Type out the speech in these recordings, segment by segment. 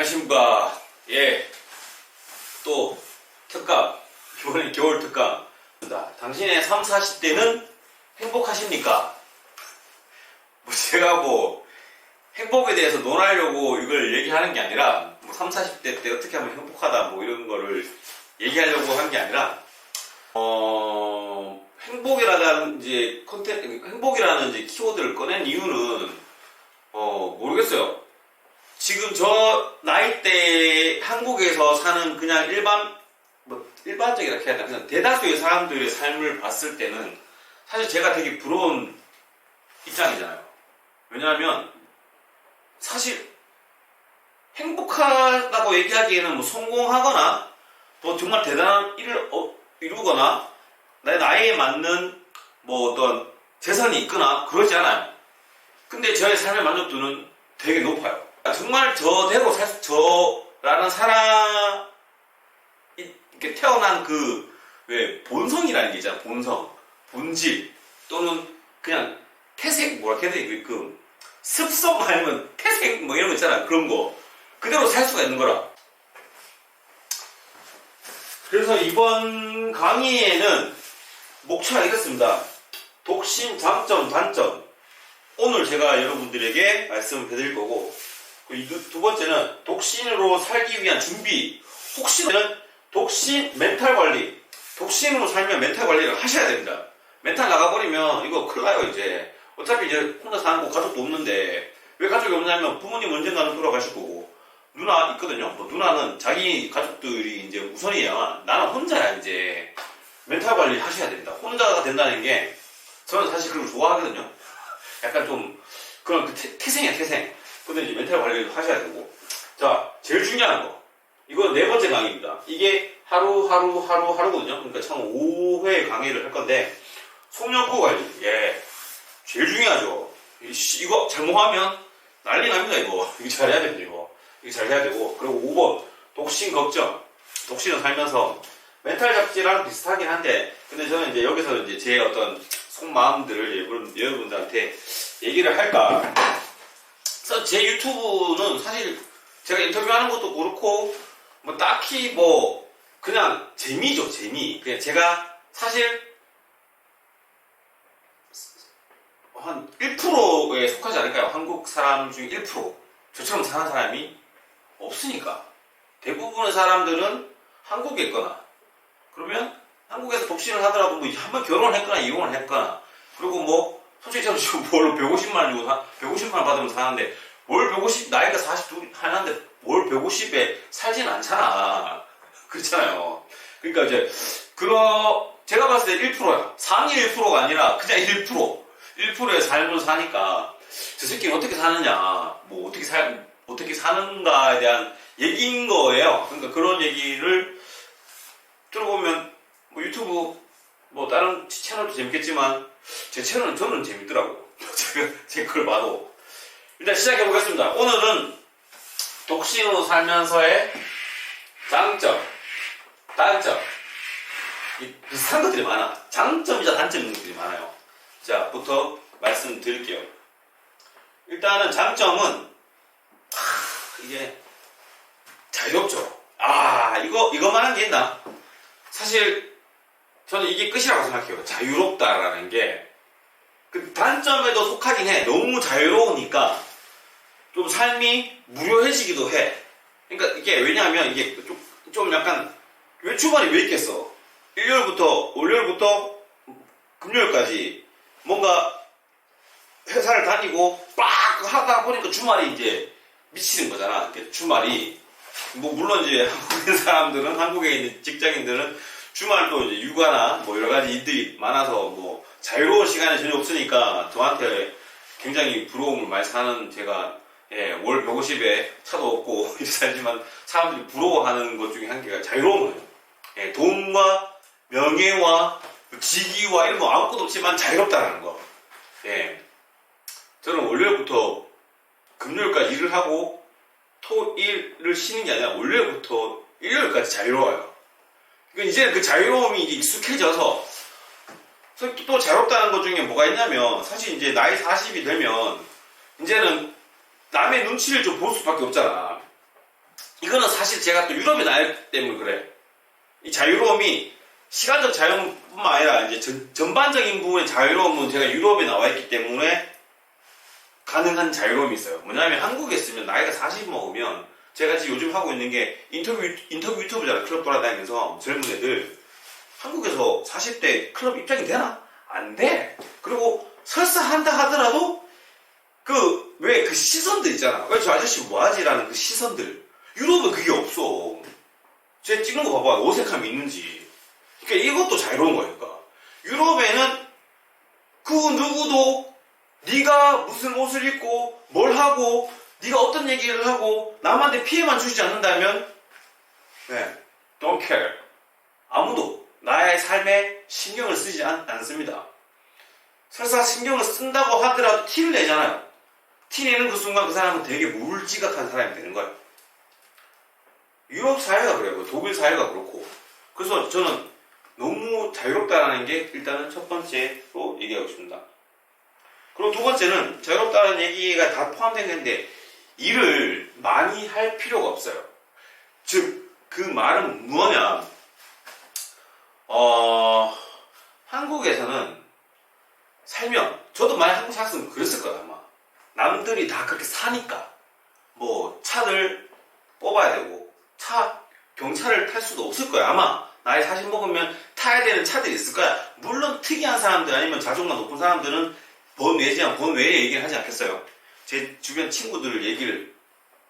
안녕하십니까. 예, 또 특강, 이번엔 겨울 특강. 당신의 30, 40대는 행복하십니까? 제가 행복에 대해서 논하려고 이걸 얘기하는 게 아니라 30, 40대 때 어떻게 하면 행복하다 이런 거를 얘기하려고 한 게 아니라 행복이라는 행복이라는 키워드를 꺼낸 이유는 모르겠어요. 지금 저 나이대 한국에서 사는 그냥 일반적이라 해야 되나, 그냥 대다수의 사람들의 삶을 봤을 때는 사실 제가 되게 부러운 입장이잖아요. 왜냐하면 사실 행복하다고 얘기하기에는 성공하거나 정말 대단한 일을 이루거나 내 나이에 맞는 어떤 재산이 있거나 그러지 않아요. 근데 저의 삶의 만족도는 되게 높아요. 정말 저대로 저라는 사람 이렇게 태어난 본성이라는 게 있잖아. 본질 또는 그냥 태생 습성 아니면 태생 이런 거 있잖아. 그런 거 그대로 살 수가 있는 거라. 그래서 이번 강의에는 목차가 이렇습니다. 독신, 장점, 단점. 오늘 제가 여러분들에게 말씀을 해드릴 거고, 두 번째는 독신으로 살기 위한 준비. 혹시는 독신 멘탈 관리. 독신으로 살면 멘탈 관리를 하셔야 됩니다. 멘탈 나가버리면 이거 큰일 나요. 이제 어차피 혼자 사는 거 가족도 없는데, 왜 가족이 없냐면 부모님 언젠가는 돌아가실 거고, 누나 있거든요. 누나는 자기 가족들이 이제 우선이야. 나는 혼자야. 이제 멘탈 관리 하셔야 됩니다. 혼자가 된다는 게 저는 사실 그런 거 좋아하거든요. 약간 좀 그런 태생이야, 태생. 근데 이제 멘탈 관리를 하셔야 되고. 자, 제일 중요한 거. 이거 4번째 강의입니다. 이게 하루거든요. 그러니까 총 5회 강의를 할 건데, 속력구 관리. 예. 제일 중요하죠. 이거 잘못하면 난리 납니다, 이거. 이거 잘해야 됩니다, 이거 잘 해야 되고. 그리고 5번. 독신 걱정. 독신을 살면서 멘탈 잡지랑 비슷하긴 한데, 근데 저는 이제 여기서 이제 제 어떤 속마음들을 여러분들한테 얘기를 할까. 그래서 제 유튜브는 사실 제가 인터뷰하는 것도 그렇고, 딱히 그냥 재미죠, 재미. 그냥 제가 사실 한 1%에 속하지 않을까요? 한국 사람 중에 1%. 저처럼 사는 사람이 없으니까. 대부분의 사람들은 한국에 있거나, 그러면 한국에서 독신을 하더라도 한번 결혼을 했거나 이혼을 했거나, 그리고 솔직히 저는 지금 150만 원 주고 150만 원 받으면 사는데, 나이가 42 하는데 150에 살지는 않잖아. 그렇잖아요. 그러니까 이제 제가 봤을 때 1%야. 상위 1%가 아니라 그냥 1%의 삶을 사니까 저 새끼는 어떻게 사느냐, 어떻게 사는가에 대한 얘기인 거예요. 그러니까 그런 얘기를 들어보면 유튜브 다른 채널도 재밌겠지만 제 채널은 저는 재밌더라고. 제가 그걸 봐도. 일단 시작해 보겠습니다. 오늘은 독신으로 살면서의 장점, 단점, 비슷한 것들이 많아. 장점이자 단점인 것들이 많아요. 자, 부터 말씀드릴게요. 일단은 장점은 이게 자유롭죠. 이것만 한 게 있나? 사실 저는 이게 끝이라고 생각해요. 자유롭다라는 게. 그 단점에도 속하긴 해. 너무 자유로우니까 좀 삶이 무료해지기도 해. 그러니까 이게 왜냐하면 이게 좀 약간 왜 주말이 왜 있겠어? 월요일부터 금요일까지 뭔가 회사를 다니고 빡 하다 보니까 주말이 이제 미치는 거잖아. 주말이 물론 이제 한국에 있는 직장인들은 주말도 이제 육아나 여러 가지 일들이 많아서 자유로운 시간이 전혀 없으니까 저한테 굉장히 부러움을 많이 사는, 제가 월 150에 차도 없고 이렇게 살지만 사람들이 부러워하는 것 중에 한 개가 자유로운 거예요. 돈과 명예와 직위와 이런 거 아무것도 없지만 자유롭다는 거. 저는 월요일부터 금요일까지 일을 하고 토일을 쉬는 게 아니라 월요일부터 일요일까지 자유로워요. 그러니까 이제는 그 자유로움이 익숙해져서, 또 자유롭다는 것 중에 뭐가 있냐면, 사실 이제 나이 40이 되면 이제는 남의 눈치를 좀 볼 수밖에 없잖아. 이거는 사실 제가 또 유럽에 나왔기 때문에 그래. 이 자유로움이 시간적 자유뿐만 아니라 이제 전반적인 부분의 자유로움은 제가 유럽에 나와 있기 때문에 가능한 자유로움이 있어요. 뭐냐면 한국에 있으면 나이가 40 먹으면 제가 지금 요즘 하고 있는 게 인터뷰 유튜브잖아요. 클럽 돌아다니면서 젊은 애들 한국에서 40대 클럽 입장이 되나? 안 돼. 그리고 설사 한다 하더라도 왜 그 시선들 있잖아. 왜 저 아저씨 뭐하지라는 그 시선들. 유럽은 그게 없어. 제 찍는 거 봐봐. 어색함이 있는지. 그러니까 이것도 자유로운 거니까. 유럽에는 그 누구도 네가 무슨 옷을 입고 뭘 하고 네가 어떤 얘기를 하고 남한테 피해만 주지 않는다면 don't care. 아무도 나의 삶에 신경을 쓰지 않습니다. 설사 신경을 쓴다고 하더라도 티를 내잖아요. 티 내는 그 순간 그 사람은 되게 무지각한 사람이 되는 거예요. 유럽 사회가 그래요. 독일 사회가 그렇고. 그래서 저는 너무 자유롭다라는 게 일단은 첫 번째로 얘기하고 싶습니다. 그리고 두 번째는 자유롭다는 얘기가 다 포함된 건데 일을 많이 할 필요가 없어요. 즉, 그 말은 뭐냐? 한국에서는 살면, 저도 만약 한국 살았으면 그랬을 거야, 아마. 남들이 다 그렇게 사니까. 뭐, 차를 뽑아야 되고, 경차를 탈 수도 없을 거야, 아마. 나이 40 먹으면 타야 되는 차들이 있을 거야. 물론 특이한 사람들 아니면 자존감 높은 사람들은 본 외에 얘기를 하지 않겠어요. 제 주변 친구들 얘기를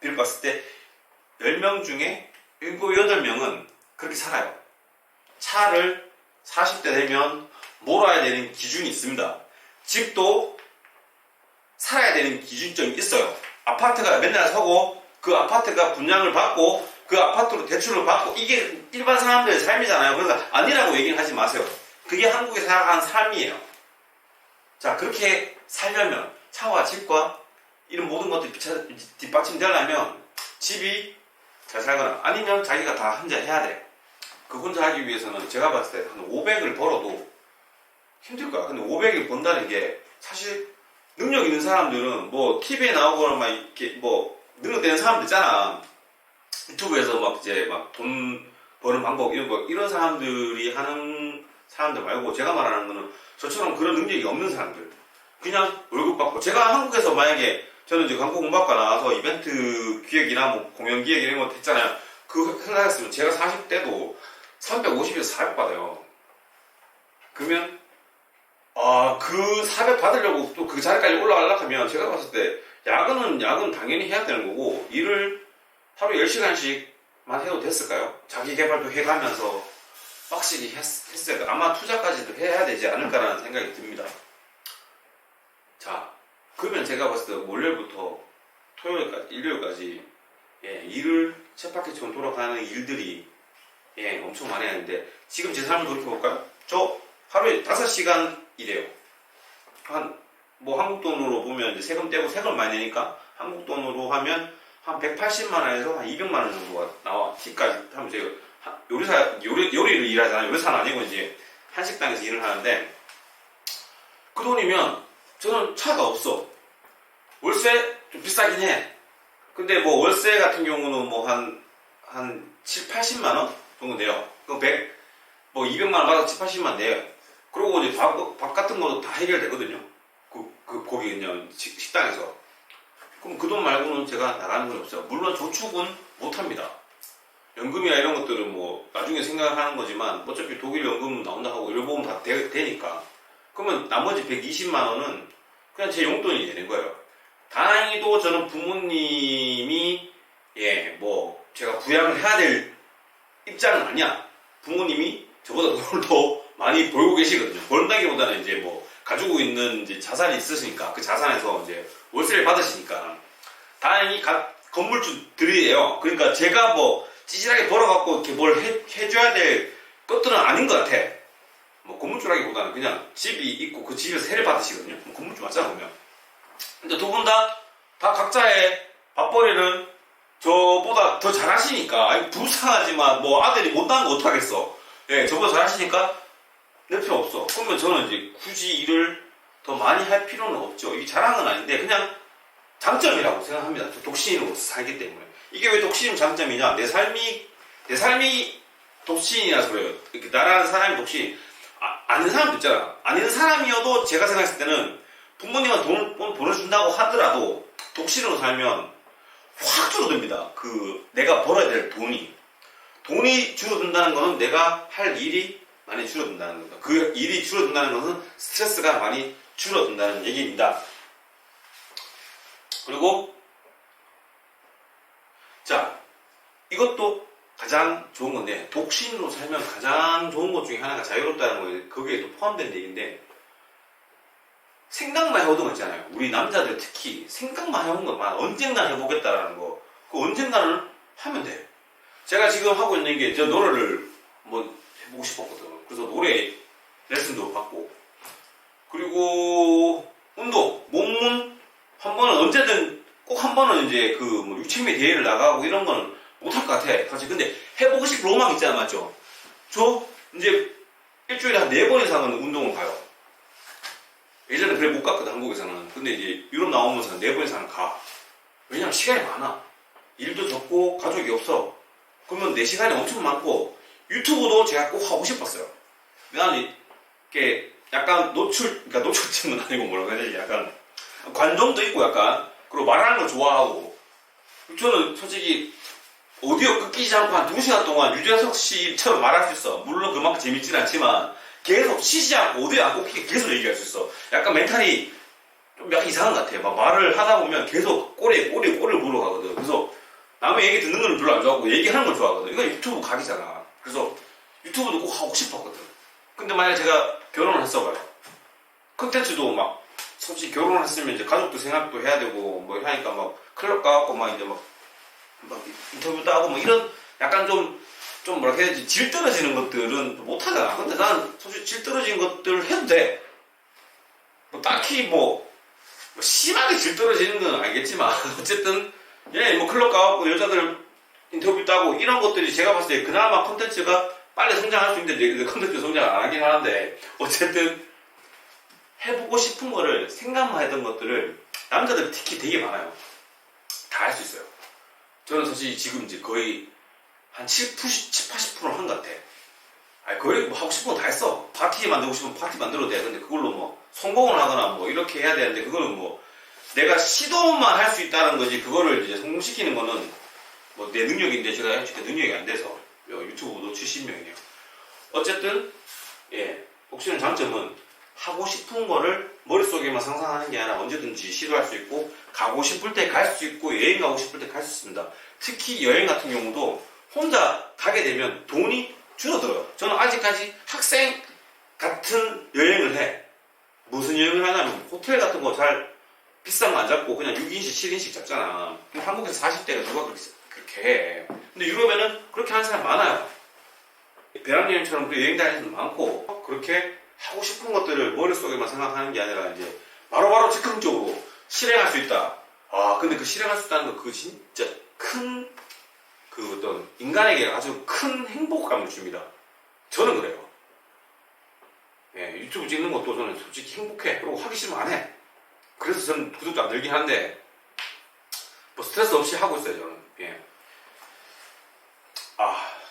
빌어봤을 때 10명 중에 7, 8명은 그렇게 살아요. 차를 40대 되면 몰아야 되는 기준이 있습니다. 집도 살아야 되는 기준점이 있어요. 아파트가 맨날 서고 그 아파트가 분양을 받고 그 아파트로 대출을 받고 이게 일반 사람들의 삶이잖아요. 그러니까 아니라고 얘기를 하지 마세요. 그게 한국에 살아가는 삶이에요. 자, 그렇게 살려면 차와 집과 이런 모든 것들이 뒷받침되려면 집이 잘 살거나 아니면 자기가 다 혼자 해야 돼. 그 혼자 하기 위해서는 제가 봤을 때 한 500을 벌어도 힘들 거야. 근데 500을 번다는 게 사실 능력 있는 사람들은 뭐 TV에 나오거나 막 이렇게 뭐 능력되는 사람들 있잖아. 유튜브에서 막 이제 막 돈 버는 방법 이런 사람들이 하는 사람들 말고 제가 말하는 거는 저처럼 그런 능력이 없는 사람들. 그냥 월급 받고 제가 한국에서 만약에 저는 이제 광고 공부학과 나와서 이벤트 기획이나 뭐 공연 기획 이런 거 했잖아요. 그 생각했으면 제가 40대도 350에서 400 받아요. 그러면 그 400 받으려고 또 그 자리까지 올라가려고 하면 제가 봤을 때 야근은 당연히 해야 되는 거고 일을 하루에 10시간씩만 해도 됐을까요? 자기 개발도 해가면서 확실히 했어야 돼. 아마 투자까지도 해야 되지 않을까라는 생각이 듭니다. 자, 그러면 제가 봤을 때 월요일부터 토요일까지, 일요일까지 일을 쳇바퀴처럼 돌아가는 일들이 엄청 많이 하는데 지금 제 삶을 돌이켜볼까요? 저 하루에 5시간 일해요. 한국 돈으로 보면 이제 세금 떼고 세금 많이 내니까 한국 돈으로 하면 한 180만 원에서 한 200만 원 정도가 나와. 팁까지 하면 제가 요리를 일하잖아요. 요리사는 아니고 이제 한식당에서 일을 하는데 그 돈이면 저는 차가 없어. 월세 좀 비싸긴 해. 근데 뭐 월세 같은 경우는 뭐 한 7, 80만 원 정도 내요. 그 200만 원 받아서 7, 80만 원 내요. 그리고 이제 밥 같은 것도 다 해결되거든요. 거기 그냥 식당에서. 그럼 그 돈 말고는 제가 나가는 건 없어요. 물론 저축은 못 합니다. 연금이나 이런 것들은 뭐 나중에 생각하는 거지만 어차피 독일 연금 나온다 하고 일보험 다 되니까. 그러면 나머지 120만 원은 그냥 제 용돈이 되는 거예요. 다행히도 저는 부모님이 뭐 제가 부양을 해야 될 입장은 아니야. 부모님이 저보다 돈을 더 많이 벌고 계시거든요. 벌다기보다는 이제 뭐 가지고 있는 이제 자산이 있으시니까 그 자산에서 이제 월세를 받으시니까 다행히 건물주들이에요. 그러니까 제가 뭐 찌질하게 벌어갖고 이렇게 뭘 해줘야 될 것들은 아닌 것 같아. 뭐 건물주라기보다는 그냥 집이 있고 그 집에서 세를 받으시거든요. 건물주 맞잖아 보면. 근데 두 분 다 각자의 밥벌이를 저보다 더 잘하시니까 불쌍하지만 뭐 아들이 못난 거 어떡하겠어. 저보다 잘하시니까 낼 필요 없어. 그러면 저는 이제 굳이 일을 더 많이 할 필요는 없죠. 이게 자랑은 아닌데 그냥 장점이라고 생각합니다. 저 독신으로 살기 때문에. 이게 왜 독신 장점이냐? 내 삶이 독신이라서 그래요. 이렇게 나라는 사람이 독신. 아는 사람도 있잖아. 아는 사람이어도 제가 생각했을 때는 부모님은 돈 보내준다고 하더라도 독신으로 살면 확 줄어듭니다. 내가 벌어야 될 돈이 줄어든다는 것은 내가 할 일이 많이 줄어든다는 겁니다. 그 일이 줄어든다는 것은 스트레스가 많이 줄어든다는 얘기입니다. 그리고 자, 이것도 가장 좋은 건데, 독신으로 살면 가장 좋은 것 중에 하나가 자유롭다는 거예요. 거기에도 포함된 얘기인데, 생각만 해오던 거 있잖아요. 우리 남자들 특히 생각만 해온 것만 언젠가 해보겠다라는 거, 그 언젠가는 하면 돼. 제가 지금 하고 있는 게, 저 노래를 뭐 해보고 싶었거든. 그래서 노래 레슨도 받고, 그리고 운동, 몸 한 번은 언제든 꼭 한 번은 이제 뭐 유체미 대회를 나가고 이런 거는 못할 것 같아. 사실 근데 해보고 싶은 로망 있잖아, 맞죠? 저 이제 일주일에 한 4번 이상은 운동을 가요. 예전에 그래 못 갔거든, 한국에서는. 근데 이제 유럽 나오면서 4번 이상은 가. 왜냐면 시간이 많아. 일도 적고 가족이 없어. 그러면 내 시간이 엄청 많고 유튜브도 제가 꼭 하고 싶었어요. 나는 이렇게 약간 그러니까 노출증은 아니고 뭐라고 해야 되지? 약간 관종도 있고 약간, 그리고 말하는 걸 좋아하고. 저는 솔직히 오디오 끊기지 않고 한 2시간 동안 유재석 씨처럼 말할 수 있어. 물론 그만큼 재밌진 않지만 계속 쉬지 않고 오디오 안 끊기게 계속 얘기할 수 있어. 약간 멘탈이 좀 약간 이상한 것 같아. 막 말을 하다 보면 계속 꼬리를 물어가거든. 그래서 남의 얘기 듣는 건 별로 안 좋아하고 얘기하는 걸 좋아하거든. 이건 유튜브 각이잖아. 그래서 유튜브도 꼭 하고 싶었거든. 근데 만약에 제가 결혼을 했어봐요. 컨텐츠도 막 솔직히 결혼을 했으면 이제 가족도 생각도 해야 되고 뭐 하니까 막 클럽 가갖고 막 이제 막 인터뷰도 하고 뭐 이런 약간 좀 뭐라 해야 되지, 질 떨어지는 것들은 못하잖아. 근데 난 솔직히 질 떨어진 것들을 해도 돼. 뭐 딱히 뭐 심하게 질 떨어지는 건 알겠지만 어쨌든 뭐 클럽 가갖고 여자들 인터뷰도 하고 이런 것들이 제가 봤을 때 그나마 컨텐츠가 빨리 성장할 수 있는데 컨텐츠 성장 안 하긴 하는데, 어쨌든 해보고 싶은 거를 생각만 했던 것들을 남자들 특히 되게 많아요. 다 할 수 있어요. 저는 사실 지금 이제 거의 한 80%는 한 것 같아. 거의 뭐 하고 싶은 거 다 했어. 파티 만들고 싶으면 파티 만들어도 돼. 근데 그걸로 뭐 성공을 하거나 뭐 이렇게 해야 되는데, 그거는 뭐 내가 시도만 할 수 있다는 거지, 그거를 이제 성공시키는 거는 뭐 내 능력인데 제가 진짜 능력이 안 돼서. 유튜브도 70명이에요. 어쨌든 독신의 장점은 하고 싶은 거를 머릿속에만 상상하는 게 아니라 언제든지 시도할 수 있고, 가고 싶을 때 갈 수 있고, 여행 가고 싶을 때 갈 수 있습니다. 특히 여행 같은 경우도 혼자 가게 되면 돈이 줄어들어요. 저는 아직까지 학생 같은 여행을 해. 무슨 여행을 하냐면 호텔 같은 거 잘 비싼 거 안 잡고 그냥 6인식, 7인식 잡잖아. 한국에서 40대가 누가 그렇게 해. 근데 유럽에는 그렇게 하는 사람 많아요. 배낭여행처럼 여행 다니는 사람 많고, 그렇게 하고 싶은 것들을 머릿속에만 생각하는 게 아니라 이제 바로바로 즉흥적으로 실행할 수 있다. 근데 그 실행할 수 있다는 거, 그거 진짜 큰 어떤 인간에게 아주 큰 행복감을 줍니다. 저는 그래요. 유튜브 찍는 것도 저는 솔직히 행복해. 그리고 하기 싫으면 안 해. 그래서 저는 구독도 안 늘긴 한데 뭐 스트레스 없이 하고 있어요, 저는.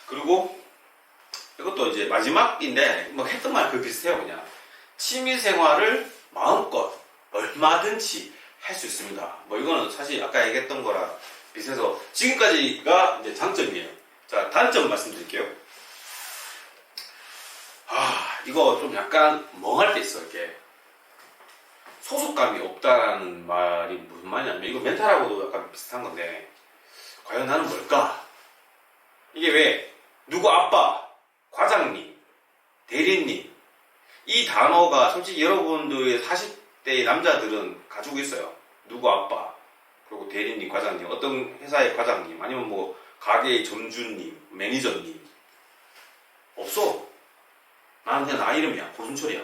그리고 이것도 이제 마지막인데 뭐 했던 말 그 비슷해요. 그냥 취미생활을 마음껏 얼마든지 할 수 있습니다. 뭐 이거는 사실 아까 얘기했던 거랑 비슷해서 지금까지가 이제 장점이에요. 자, 단점 말씀드릴게요. 이거 좀 약간 멍할 때 있어. 이렇게 소속감이 없다라는 말이 무슨 말이냐면, 이거 멘탈하고도 약간 비슷한 건데, 과연 나는 뭘까? 이게 왜 누구 아빠, 과장님, 대리님, 이 단어가 솔직히 여러분들의 40대의 남자들은 가지고 있어요. 누구 아빠, 그리고 대리님, 과장님, 어떤 회사의 과장님, 아니면 뭐 가게의 점주님, 매니저님. 없어. 나는 그냥 나 이름이야. 고순철이야.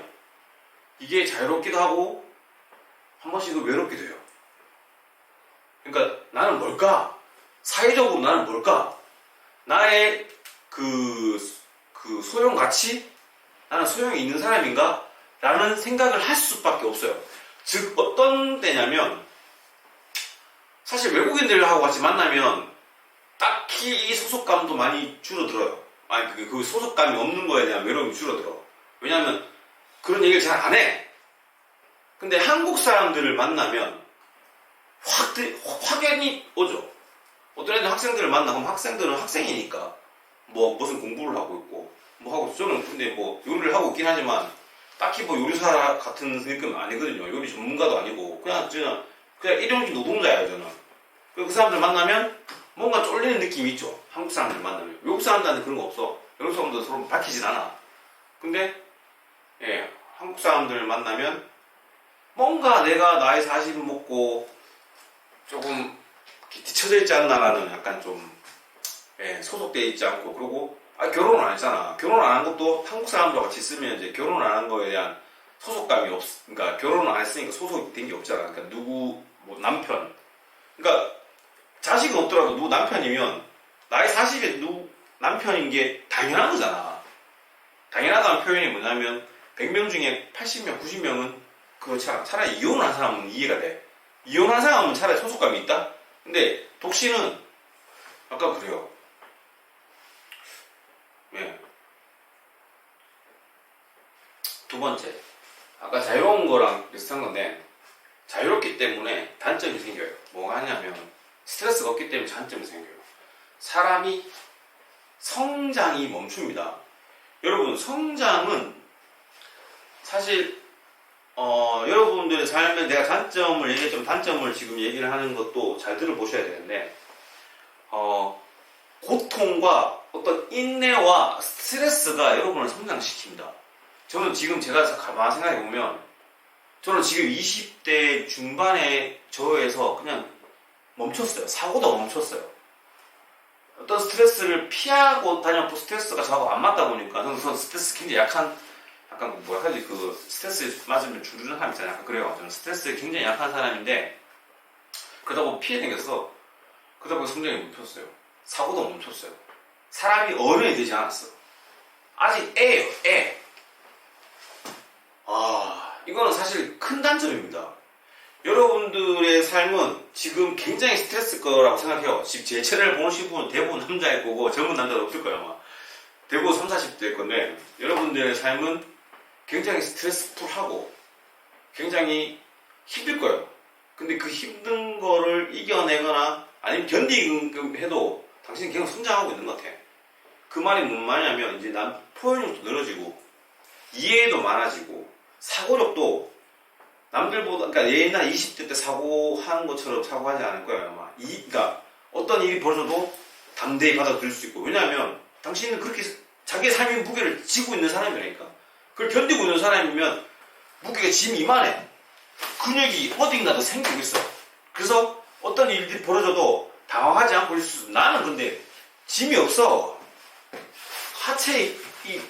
이게 자유롭기도 하고 한 번씩은 외롭기도 해요. 그러니까 나는 뭘까? 사회적으로 나는 뭘까? 나의 그 소용 가치? 나는 소용이 있는 사람인가? 라는 생각을 할 수밖에 없어요. 즉 어떤 때냐면, 사실 외국인들하고 같이 만나면 딱히 이 소속감도 많이 줄어들어요. 아니 그 소속감이 없는 거에 대한 외로움이 줄어들어. 왜냐하면 그런 얘기를 잘 안 해. 근데 한국 사람들을 만나면 확연히 오죠. 어떤 애들 학생들을 만나면 학생들은 학생이니까 뭐 무슨 공부를 하고 있고 뭐 하고, 저는 근데 뭐 요리를 하고 있긴 하지만 딱히 뭐 요리사 같은 느낌은 아니거든요. 요리 전문가도 아니고 그냥 일용직 노동자예요 저는. 그 사람들 만나면 뭔가 쫄리는 느낌이 있죠. 한국 사람들 만나면. 외국 사람들한테 그런 거 없어. 외국 사람들 서로 밝히진 않아. 근데 예, 한국 사람들 만나면 뭔가 내가 나이 40을 먹고 조금 뒤쳐져 있지 않나라는 약간 좀 소속되어 있지 않고, 그리고 결혼을 안 했잖아. 결혼 안 한 것도 한국 사람들과 같이 있으면 이제 결혼 안 한 거에 대한 소속감이 그러니까 결혼을 안 했으니까 소속이 된 게 없잖아. 그러니까 누구 뭐 남편, 그러니까 자식은 없더라도 누구 남편이면 나이 40에 누구 남편인 게 당연한 거잖아. 당연하다는 표현이 뭐냐면 100명 중에 80명, 90명은 차라리 이혼을 한 사람은 이해가 돼. 이혼한 사람은 차라리 소속감이 있다? 근데 독신은 아까 그래요. 예. 두 번째, 아까 자유로운 거랑 비슷한 건데, 자유롭기 때문에 단점이 생겨요. 뭐가 하냐면 스트레스가 없기 때문에 단점이 생겨요. 사람이 성장이 멈춥니다. 여러분, 성장은 사실 여러분들의 삶에 내가 단점을 얘기했지만 단점을 지금 얘기를 하는 것도 잘 들어보셔야 되는데, 고통과 어떤 인내와 스트레스가 여러분을 성장시킵니다. 저는 지금 제가 가만히 생각해보면, 저는 지금 20대 중반의 저에서 그냥 멈췄어요. 사고도 멈췄어요. 어떤 스트레스를 피하고 다녔고 스트레스가 저하고 안 맞다 보니까, 저는 스트레스 굉장히 약간 뭐라 하지, 그 스트레스 맞으면 주르는 사람 있잖아요. 약간 그래요. 저는 스트레스에 굉장히 약한 사람인데, 그러다 보면 피해 생겼어. 그러다 보면 성장이 멈췄어요. 사고도 멈췄어요. 사람이 어른이 되지 않았어. 아직 애예요, 애. 이거는 사실 큰 단점입니다. 여러분들의 삶은 지금 굉장히 스트레스 거라고 생각해요. 지금 제 채널을 보시는 분은 대부분 남자일 거고, 젊은 남자도 없을 거예요, 아마. 대부분 30, 40대일 건데, 여러분들의 삶은 굉장히 스트레스풀하고 굉장히 힘들 거예요. 근데 그 힘든 거를 이겨내거나 아니면 견디고 해도 당신이 계속 성장하고 있는 것 같아. 그 말이 뭔 말이냐면, 이제 표현력도 늘어지고 이해도 많아지고 사고력도 남들보다, 그러니까 옛날 20대 때 사고하는 것처럼 사고하지 않을 거예요, 아마. 그러니까 어떤 일이 벌어져도 담대히 받아들일 수 있고. 왜냐하면 당신은 그렇게 자기의 삶의 무게를 지고 있는 사람이라니까. 그걸 견디고 있는 사람이면 무게가 짐이 이만해. 근육이 어딘가도 생기고 있어. 그래서 어떤 일들이 벌어져도 당황하지 않고 있을 수 있어. 나는 근데 짐이 없어. 하체에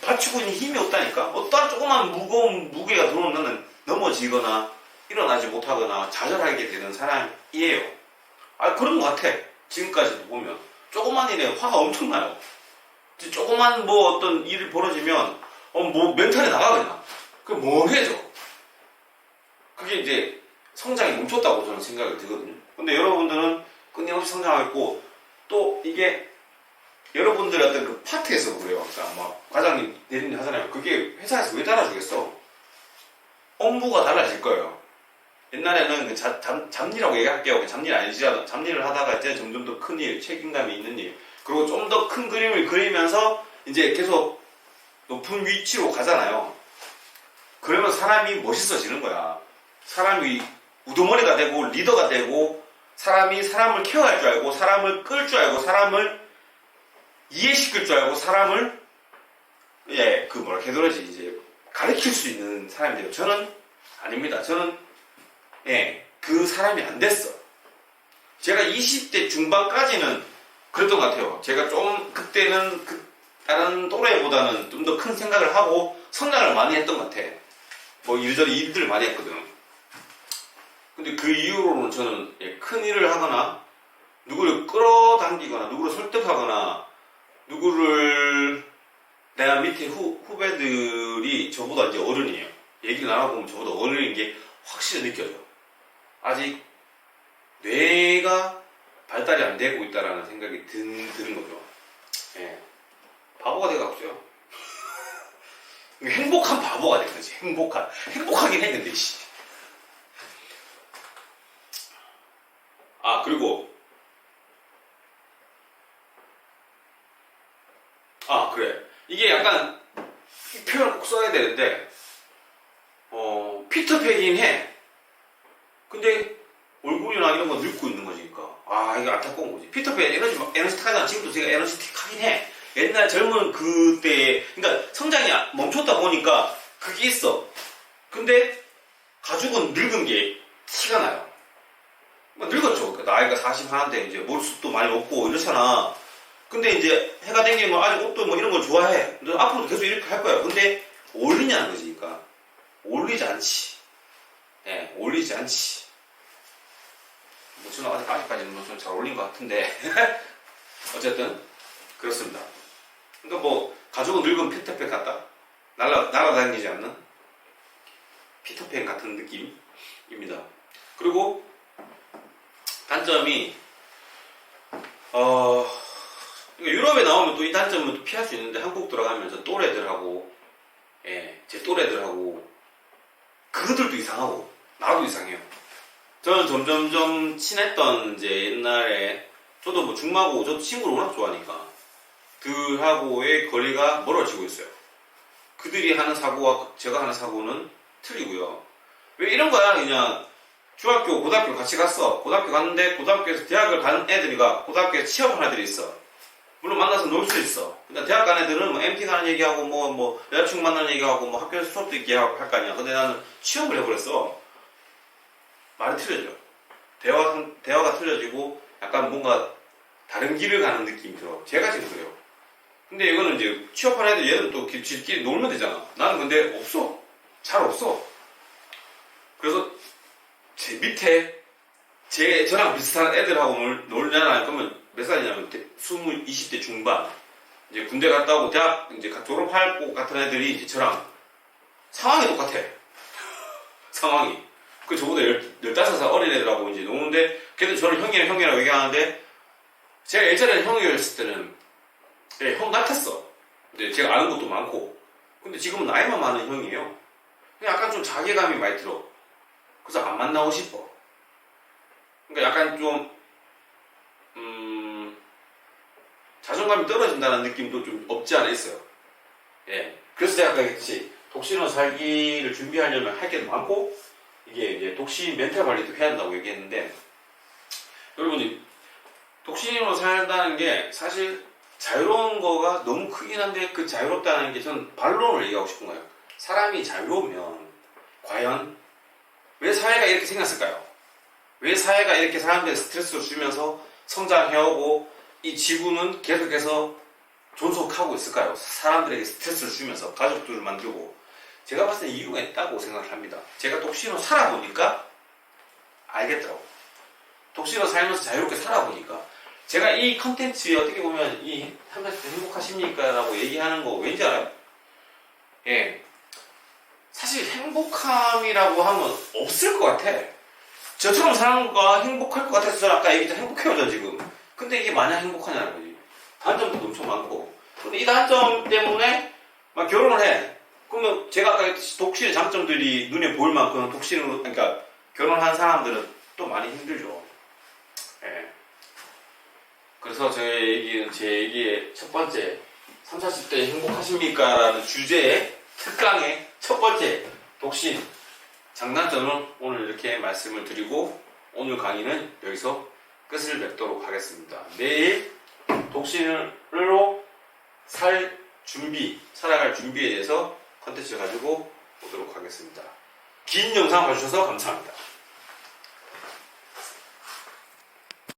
받치고 있는 힘이 없다니까. 어떠한 조그만 무거운 무게가 들어오면 나는 넘어지거나 일어나지 못하거나 좌절하게 되는 사람이에요. 그런 것 같아. 지금까지도 보면 조그만 일에 화가 엄청나요. 조그만 뭐 어떤 일이 벌어지면 뭐 멘탈이 나가 그냥. 그 멍해져. 그게 이제 성장이 멈췄다고 저는 생각이 들거든요. 근데 여러분들은 끊임없이 성장하고 있고, 또 이게 여러분들의 어떤 그 파트에서 그래요. 그러니까 막 과장님, 대리님 하잖아요. 그게 회사에서 왜 달아주겠어? 업무가 달라질 거예요. 옛날에는 그 잡일이라고 얘기할게요. 잡일 아니지라도 잡일을 하다가 이제 점점 더 큰 일, 책임감이 있는 일, 그리고 좀 더 큰 그림을 그리면서 이제 계속 높은 위치로 가잖아요. 그러면 사람이 멋있어지는 거야. 사람이 우두머리가 되고 리더가 되고, 사람이 사람을 케어할 줄 알고, 사람을 끌 줄 알고, 사람을 이해시킬 줄 알고, 사람을 이제 가르칠 수 있는 사람이 돼요. 저는 아닙니다. 저는 그 사람이 안 됐어. 제가 20대 중반까지는 그랬던 것 같아요. 제가 좀 그때는 다른 또래보다는 좀 더 큰 생각을 하고 성장을 많이 했던 것 같아. 뭐 이리저리 일들을 많이 했거든. 근데 그 이후로는 저는 큰 일을 하거나 누구를 끌어당기거나 누구를 설득하거나 누구를, 내가 밑에 후배들이 저보다 이제 어른이에요. 얘기를 나눠보면 저보다 어른인 게 확실히 느껴져요. 아직 뇌가 발달이 안 되고 있다라는 생각이 드는 거죠. 예. 바보가 돼가없어요. 행복한 바보가 된 거지. 행복하긴 했는데, 씨. 아, 그리고, 그래. 이게 약간, 이 표현을 꼭 써야 되는데, 피터팬이긴 해. 근데, 얼굴이나 이런 거 늙고 있는 거니까. 이게 안타까운 거지. 피터팬 에너지틱하잖아. 지금도 제가 에너지틱하긴 해. 옛날 젊은 그때, 그러니까 성장이 멈췄다 보니까 그게 있어. 근데 가죽은 늙은 게 티가 나요. 늙었죠. 그러니까 나이가 40 하는데 이제 머리숱도 많이 없고 이렇잖아. 근데 이제 해가 땡기면 아직 옷도 뭐 이런 걸 좋아해. 근데 앞으로도 계속 이렇게 할 거야. 근데 어울리냐는 거지. 그러니까 어울리지 않지. 예, 어울리지 않지. 뭐 저는 아직까지는 좀 잘 어울린 것 같은데 어쨌든 그렇습니다. 그러니까 뭐 가죽은 늙은 피터팬 같다. 날아다니지 않는 피터팬 같은 느낌입니다. 그리고 단점이 유럽에 나오면 또 이 단점은 또 피할 수 있는데 한국 들어가면서 또래들하고 제 또래들하고 그들도 이상하고 나도 이상해요. 저는 점점점 친했던 이제 옛날에 저도 뭐 중마고 저도 친구를 워낙 좋아하니까 그하고의 거리가 멀어지고 있어요. 그들이 하는 사고와 제가 하는 사고는 틀리고요. 왜 이런 거야? 그냥 중학교, 고등학교 같이 갔어. 고등학교 갔는데 고등학교에서 대학을 가는 애들이가 고등학교에 취업한 애들이 있어. 물론 만나서 놀 수 있어. 근데 대학 간 애들은 뭐 MT 가는 얘기하고 뭐 여자친구 만나는 얘기하고 뭐 학교에서 수업도 있게 할 거 아니야. 근데 나는 취업을 해버렸어. 말이 틀려져. 대화가 틀려지고 약간 뭔가 다른 길을 가는 느낌이 들어. 제가 지금 그래요. 근데 이거는 이제 취업한 애들 얘는 또 지들끼리 놀면 되잖아. 나는 근데 없어. 잘 없어. 그래서 제 밑에 저랑 비슷한 애들하고 놀려나 할 거면 몇 살이냐면 20대 중반 이제 군대 갔다 오고 대학 이제 졸업할 것 같은 애들이 이제 저랑 상황이 똑같아. 상황이. 그 저보다 15살 어린 애들하고 이제 노는데 걔들 저를 형이라고 얘기하는데 제가 예전에 형이었을 때는 형 같았어. 근데 제가 아는 것도 많고 근데 지금은 나이만 많은 형이에요. 약간 좀 자괴감이 많이 들어. 그래서 안 만나고 싶어. 그러니까 약간 좀 자존감이 떨어진다는 느낌도 좀 없지 않아 있어요. 예. 그래서 제가 아까 했듯이 독신으로 살기를 준비하려면 할 게 많고 이게 이제 독신 멘탈 관리도 해야 한다고 얘기했는데 여러분이 독신으로 살다는 게 사실 자유로운 거가 너무 크긴 한데 그 자유롭다는 게 저는 반론을 얘기하고 싶은 거예요. 사람이 자유로우면 과연 왜 사회가 이렇게 생겼을까요? 왜 사회가 이렇게 사람들이 스트레스를 주면서 성장해오고 이 지구는 계속해서 존속하고 있을까요? 사람들에게 스트레스를 주면서 가족들을 만들고 제가 봤을 때 이유가 있다고 생각을 합니다. 제가 독신으로 살아보니까 알겠더라고요. 독신으로 살면서 자유롭게 살아보니까 제가 이 컨텐츠에 어떻게 보면 이 30대 행복하십니까? 라고 얘기하는 거 왠지 알아요? 예. 사실 행복함이라고 하면 없을 것 같아. 저처럼 사는 거가 행복할 것 같아서 저는 아까 얘기했던 행복해요, 지금. 근데 이게 마냥 행복하냐는 거지. 단점도 엄청 많고. 근데 이 단점 때문에 막 결혼을 해. 그러면 제가 아까 했듯이 독신의 장점들이 눈에 보일 만큼 독신으로, 그러니까 결혼한 사람들은 또 많이 힘들죠. 예. 그래서 제 얘기의 첫 번째, 30, 40대 행복하십니까? 라는 주제의 특강의 첫 번째 독신 장단점을 오늘 이렇게 말씀을 드리고 오늘 강의는 여기서 끝을 맺도록 하겠습니다. 내일 독신으로 살아갈 준비에 대해서 컨텐츠를 가지고 오도록 하겠습니다. 긴 영상 봐주셔서 감사합니다.